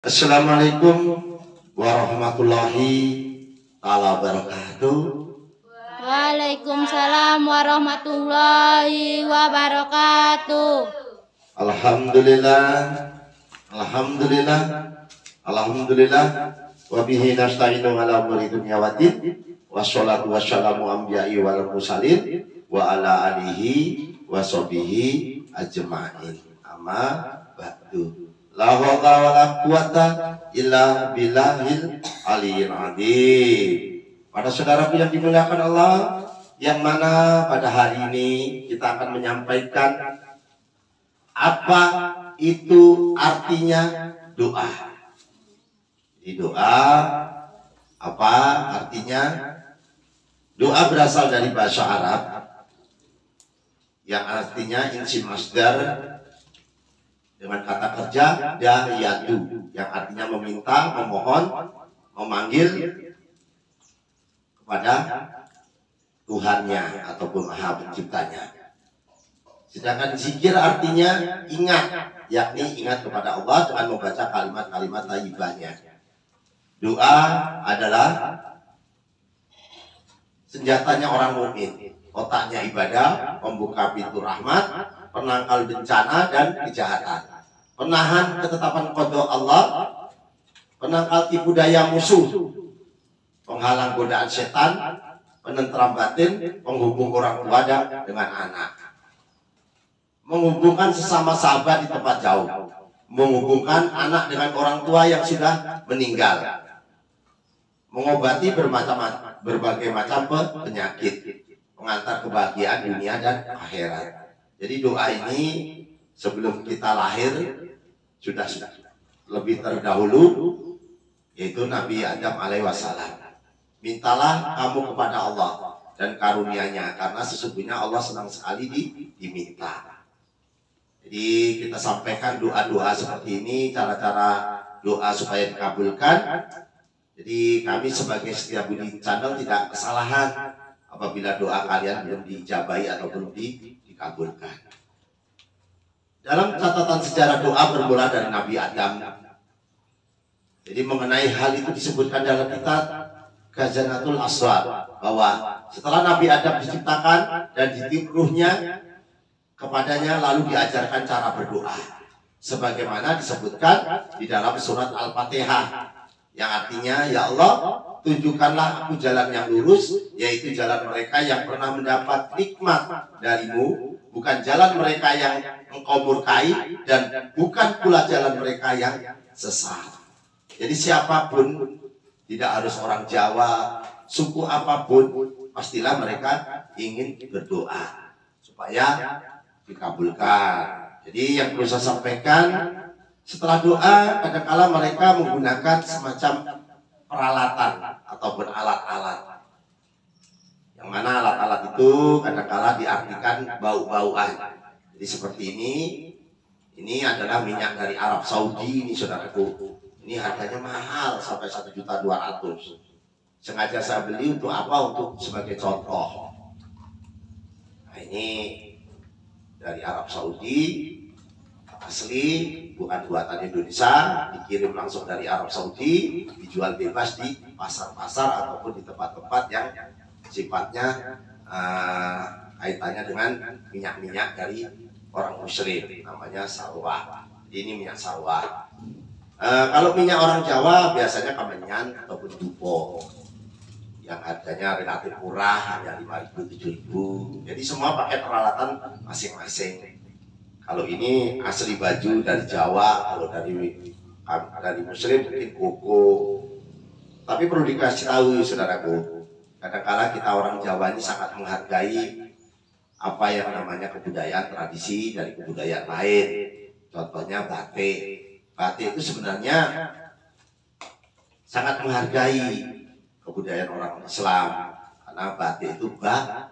Assalamualaikum warahmatullahi wabarakatuh. Waalaikumsalam warahmatullahi wabarakatuh. Alhamdulillah, alhamdulillah, alhamdulillah. Wabihi nasta'inu ala umuri dunya waddin. Wassalatu wassalamu anbiya'i wal mursalin wa ala alihi wa sahbihi ajma'in. Amma ba'du. La haula wala quwata illa billahil aliyyil azim. Para saudaraku yang dimuliakan Allah, yang mana pada hari ini kita akan menyampaikan apa itu artinya doa. Di doa apa artinya? Doa berasal dari bahasa Arab yang artinya insim masdar dengan kata kerja da'iyatu yang artinya meminta, memohon, memanggil kepada Tuhannya ataupun Maha Penciptanya. Sedangkan zikir artinya ingat, yakni ingat kepada Allah dengan membaca kalimat-kalimat thayyibahnya. Doa adalah senjatanya orang mukmin, otaknya ibadah, membuka pintu rahmat, penangkal bencana dan kejahatan, penahan ketetapan qada Allah, penangkal tipu daya musuh, penghalang godaan setan, penentram batin, penghubung orang tua dengan anak, menghubungkan sesama sahabat di tempat jauh, menghubungkan anak dengan orang tua yang sudah meninggal, mengobati berbagai macam penyakit, mengantar kebahagiaan dunia dan akhirat. Jadi doa ini sebelum kita lahir sudah lebih terdahulu, yaitu Nabi Adam alaihissalam. Mintalah kamu kepada Allah dan karunia-Nya, karena sesungguhnya Allah senang sekali diminta. Jadi kita sampaikan doa-doa seperti ini, cara-cara doa supaya dikabulkan. Jadi kami sebagai Setiabudi Channel tidak kesalahan apabila doa kalian belum diijabahi atau belum dikabulkan. Dalam catatan sejarah doa bermula dari Nabi Adam. Jadi mengenai hal itu disebutkan dalam kitab Khazanatul Asrar, bahwa setelah Nabi Adam diciptakan dan ditiup ruhnya kepadanya, lalu diajarkan cara berdoa sebagaimana disebutkan di dalam surat Al-Fatihah, yang artinya, ya Allah, tunjukkanlah aku jalan yang lurus, yaitu jalan mereka yang pernah mendapat nikmat darimu, bukan jalan mereka yang engkau murkai, dan bukan pula jalan mereka yang sesat. Jadi siapapun, tidak harus orang Jawa, suku apapun, pastilah mereka ingin berdoa supaya dikabulkan. Jadi yang perlu saya sampaikan, setelah doa, kadang-kala mereka menggunakan semacam peralatan ataupun alat-alat. Yang mana alat-alat itu kadang-kala diartikan bau-bauan. Jadi seperti ini adalah minyak dari Arab Saudi, ini saudaraku. Ini harganya mahal sampai 1.200.000. Sengaja saya beli untuk apa? Untuk sebagai contoh. Nah, ini dari Arab Saudi, asli, bukan buatan Indonesia, dikirim langsung dari Arab Saudi, dijual bebas di pasar-pasar ataupun di tempat-tempat yang sifatnya kaitannya dengan minyak-minyak dari orang Muslim, namanya sarwah. Ini minyak sarwah. Kalau minyak orang Jawa biasanya kemenyan ataupun dupo, yang harganya relatif murah, hanya 5.000, 7.000. Jadi semua pakai peralatan masing-masing. Kalau ini asli baju dari Jawa, kalau dari Muslim mungkin koko. Tapi perlu dikasih tahu saudaraku, kadang-kala kita orang Jawa ini sangat menghargai apa yang namanya kebudayaan tradisi dari kebudayaan lain. Contohnya batik. Batik itu sebenarnya sangat menghargai kebudayaan orang Islam, karena batik itu ba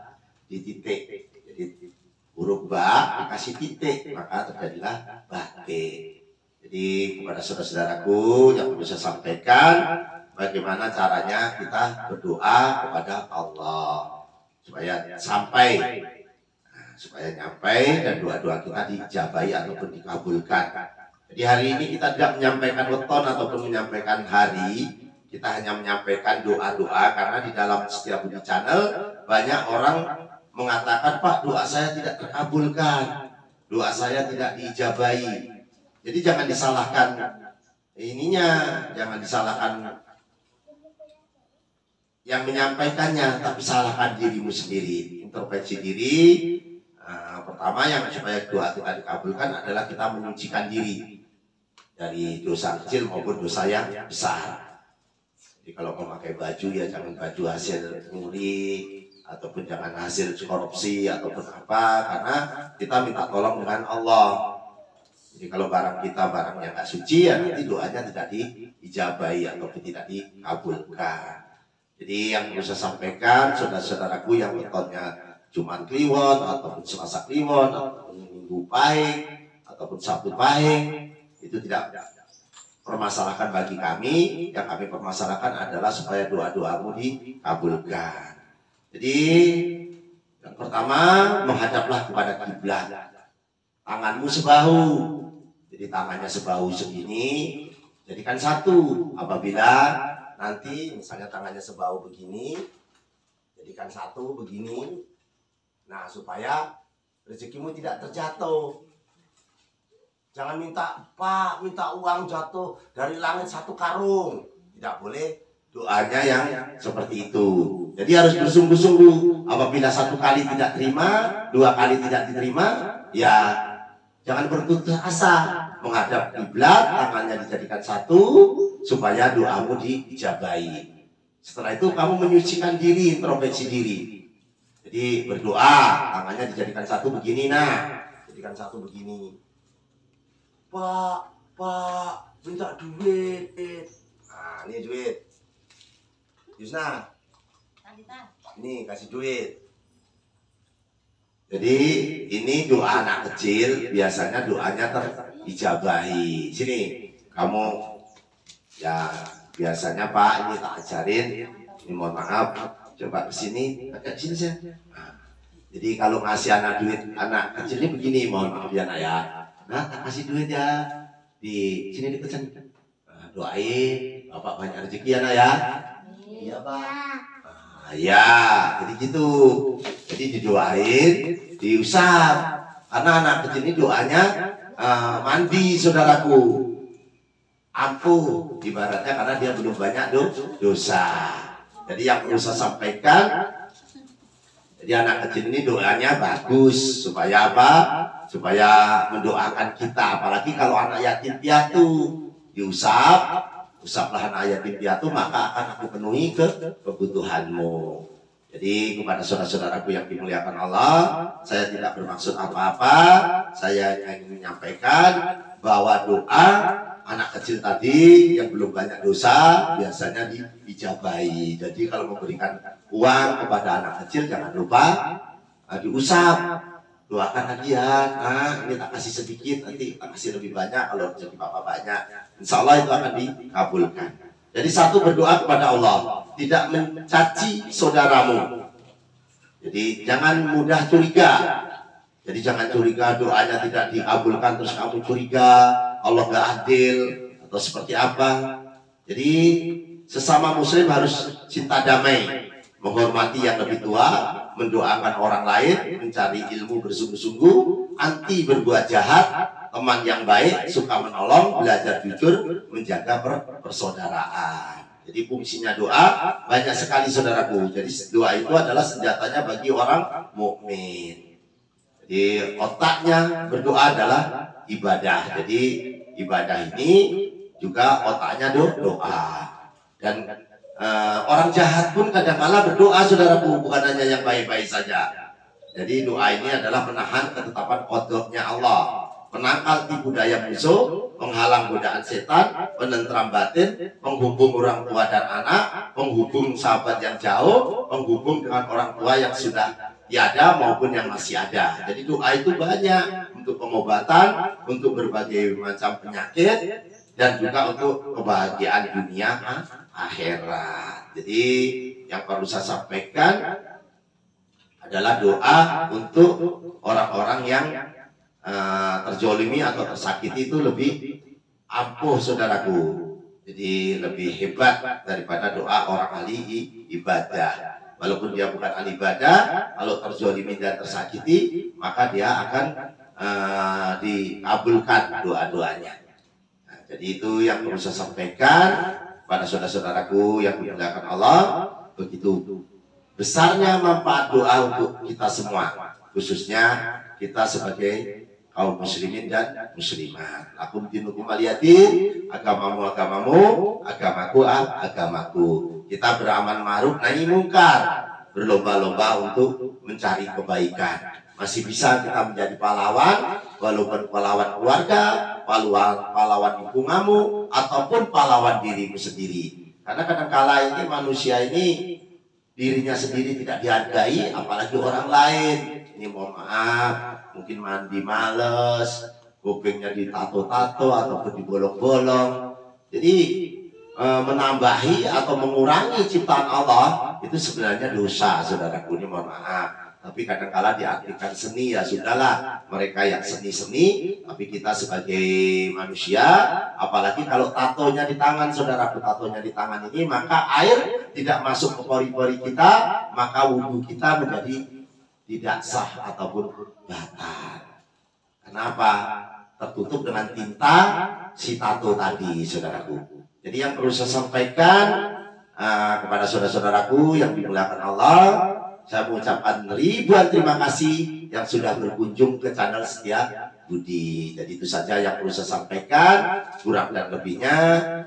di titik. Jadi huruf ba dikasih titik, maka terjadilah batik. Jadi kepada saudara-saudaraku yang perlu saya sampaikan, bagaimana caranya kita berdoa kepada Allah supaya sampai, supaya nyampe dan doa-doa kita dijabai ataupun dikabulkan. Jadi hari ini kita tidak menyampaikan weton ataupun menyampaikan hari, kita hanya menyampaikan doa-doa karena di dalam setiap channel banyak orang mengatakan, Pak, doa saya tidak terkabulkan, doa saya tidak diijabahi. Jadi jangan disalahkan ininya, jangan disalahkan yang menyampaikannya, tapi salahkan dirimu sendiri, introspeksi diri. Pertama yang supaya doa kita dikabulkan adalah kita menyucikan diri dari dosa kecil maupun dosa yang besar. Jadi kalau memakai baju ya jangan baju hasil nyuri ataupun jangan hasil korupsi ataupun apa, karena kita minta tolong dengan Allah. Jadi kalau barang kita barangnya nggak suci ya nanti doanya tidak diijabahi ataupun tidak dikabulkan. Jadi yang perlu saya sampaikan saudara-saudaraku yang wetonnya Jumat Kliwon ataupun Selasa Kliwon ataupun Minggu Pahing ataupun Sabtu Pahing, itu tidak permasalahkan bagi kami. Yang kami permasalahkan adalah supaya doa-doamu dikabulkan. Jadi yang pertama, menghadaplah kepada kiblat. Tanganmu sebahu. Jadi tangannya sebahu segini, jadikan satu. Apabila nanti misalnya tangannya sebahu begini, jadikan satu begini. Nah, supaya rezekimu tidak terjatuh. Jangan minta, Pak, minta uang jatuh dari langit 1 karung. Tidak boleh doanya yang seperti itu. Jadi harus bersungguh-sungguh. Apabila 1 kali tidak terima, 2 kali tidak diterima, ya jangan berputus asa. Menghadap kiblat, tangannya dijadikan satu, supaya doamu diijabahi. Setelah itu kamu menyucikan diri, introspeksi diri. Jadi berdoa, tangannya dijadikan satu begini, nah, jadikan satu begini. Pak, minta duit. Nah, ini duit. Yusna, ini kasih duit. Jadi ini doa anak kecil, biasanya doanya terijabahi. Sini, kamu ya biasanya Pak, ini tak ajarin. Ini mohon maaf, coba kesini, agak sini saya. Nah, jadi kalau ngasih anak duit, anak kecil ini begini, mohon maaf ya nak ya. Nah, tak kasih duit ya. Di sini dikesan. Nah, doain, Bapak banyak rezeki ya nak ya. Iya Pak. Nah, ya, jadi gitu. Jadi didoain, diusap. Karena anak kecil ini doanya mandi, saudaraku. Ampuh, ibaratnya karena dia belum banyak dosa. Jadi yang perlu saya sampaikan, jadi anak kecil ini doanya bagus. Supaya apa? Supaya mendoakan kita. Apalagi kalau anak yatim piatu, diusap. Usaplah anak yatim piatu, maka akan aku penuhi kebutuhanmu. Jadi kepada saudara-saudaraku yang dimuliakan Allah, saya tidak bermaksud apa-apa. Saya ingin menyampaikan bahwa doa anak kecil tadi yang belum banyak dosa biasanya diijabahi. Jadi kalau memberikan uang kepada anak kecil jangan lupa diusap. Doakan hadiah, nah ini tak kasih sedikit, nanti tak kasih lebih banyak kalau jadi papa banyak. Insya Allah itu akan dikabulkan. Jadi satu, berdoa kepada Allah, tidak mencaci saudaramu. Jadi jangan mudah curiga. Jadi jangan curiga doanya tidak dikabulkan terus kamu curiga Allah gak adil atau seperti apa. Jadi sesama muslim harus cinta damai, menghormati yang lebih tua, mendoakan orang lain, mencari ilmu bersungguh-sungguh, anti berbuat jahat, teman yang baik, suka menolong, belajar jujur, menjaga persaudaraan. Jadi fungsinya doa banyak sekali saudaraku. Jadi doa itu adalah senjatanya bagi orang mukmin. Jadi otaknya berdoa adalah ibadah. Jadi ibadah ini juga otaknya doa. Dan orang jahat pun kadang-kala berdoa saudaraku, bukan hanya yang baik-baik saja. Jadi doa ini adalah menahan ketetapan qadharnya Allah, menangkal tipu daya musuh, menghalang godaan setan, menentram batin, menghubung orang tua dan anak, menghubung sahabat yang jauh, menghubung dengan orang tua yang sudah tiada maupun yang masih ada. Jadi doa itu banyak untuk pengobatan, untuk berbagai macam penyakit, dan juga untuk kebahagiaan dunia akhirat. Jadi yang perlu saya sampaikan adalah doa untuk orang-orang yang terzolimi atau tersakiti itu lebih ampuh saudaraku. Jadi lebih hebat daripada doa orang ahli ibadah. Walaupun dia bukan ahli ibadah, kalau terzolimi dan tersakiti, maka dia akan dikabulkan doa-doanya. Nah, jadi itu yang perlu saya sampaikan pada saudara-saudaraku yang dimuliakan Allah. Begitu besarnya manfaat doa untuk kita semua, khususnya kita sebagai kaum muslimin dan muslimat. Lakum dinukum waliyatin, agamamu agamamu, agamaku agamaku. Kita beramal ma'ruf nahi mungkar, berlomba-lomba untuk mencari kebaikan. Masih bisa kita menjadi pahlawan, walaupun pahlawan keluarga, pahlawan lingkunganmu, ataupun pahlawan dirimu sendiri. Karena kadang-kala ini manusia ini dirinya sendiri tidak dihargai, apalagi orang lain. Ini mohon maaf, mungkin mandi males, kupingnya ditato-tato ataupun dibolong-bolong. Jadi menambahi atau mengurangi ciptaan Allah itu sebenarnya dosa, saudaraku, ini mohon maaf. Tapi kadang-kala diartikan seni, ya sudahlah, mereka yang seni-seni, tapi kita sebagai manusia, apalagi kalau tatonya di tangan, saudaraku, tatonya di tangan ini, maka air tidak masuk ke pori-pori kita, maka wudhu kita menjadi tidak sah ataupun batal. Kenapa? Tertutup dengan tinta si tato tadi, saudaraku. Jadi yang perlu saya sampaikan kepada saudara-saudaraku yang dimuliakan Allah, saya mengucapkan ribuan terima kasih yang sudah berkunjung ke channel Setia Budi. Jadi itu saja yang perlu saya sampaikan. Kurang dan lebihnya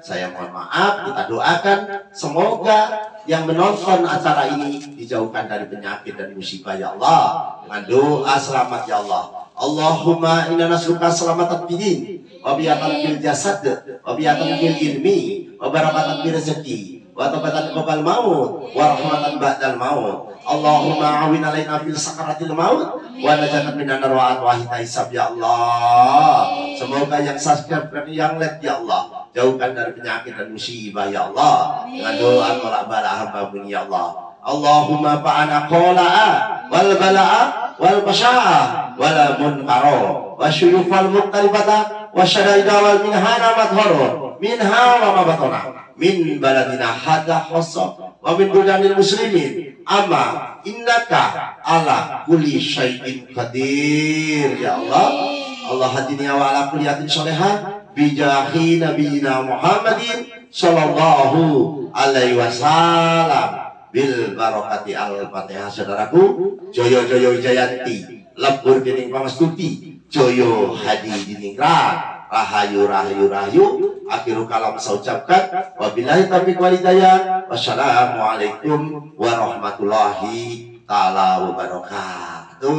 saya mohon maaf. Kita doakan semoga yang menonton acara ini dijauhkan dari penyakit dan musibah, ya Allah, dengan doa selamat, ya Allah. Allahumma inna nasruka selamatan bidin, wa biyatan fil jasad, wa biyatan fil ilmi, wa barakatan fil rezeki, wa taubatan qabal maut, wa rahmatan ba'dal maut. Allahumma awin alaina fil sakaratil maut, wa najatan minan nar wa atwahita hisab, ya Allah. Semoga yang subscribe dan yang like, ya Allah, jauhkan dari penyakit dan musibah, ya Allah, dengan doa tolak bala hamba-Mu, ya Allah. Allahumma fa'ana qola'a wal bala'a wal basya'a wal munkaro wa syuyufal muqtaribata wa syadaida wal minhana madhoro minha wa mabatona min baladina hadha khosso wa min budanil muslimin amma innaka ala kulli syai'in qadir, ya Allah. Allah hadini wa ala kulliyatin sholihah bijahi nabiyina Muhammadin sallallahu alaihi wasallam bil barokati al-fatihah. Saudaraku, joyo joyo jayanti, lebur dining pangestuti, joyo hadi diningrat, rahayu rahayu rahayu. Akhiru kalam saya ucapkan, wabillahi taufiq wal hidayah. Wassalamualaikum warahmatullahi taala wabarakatuh.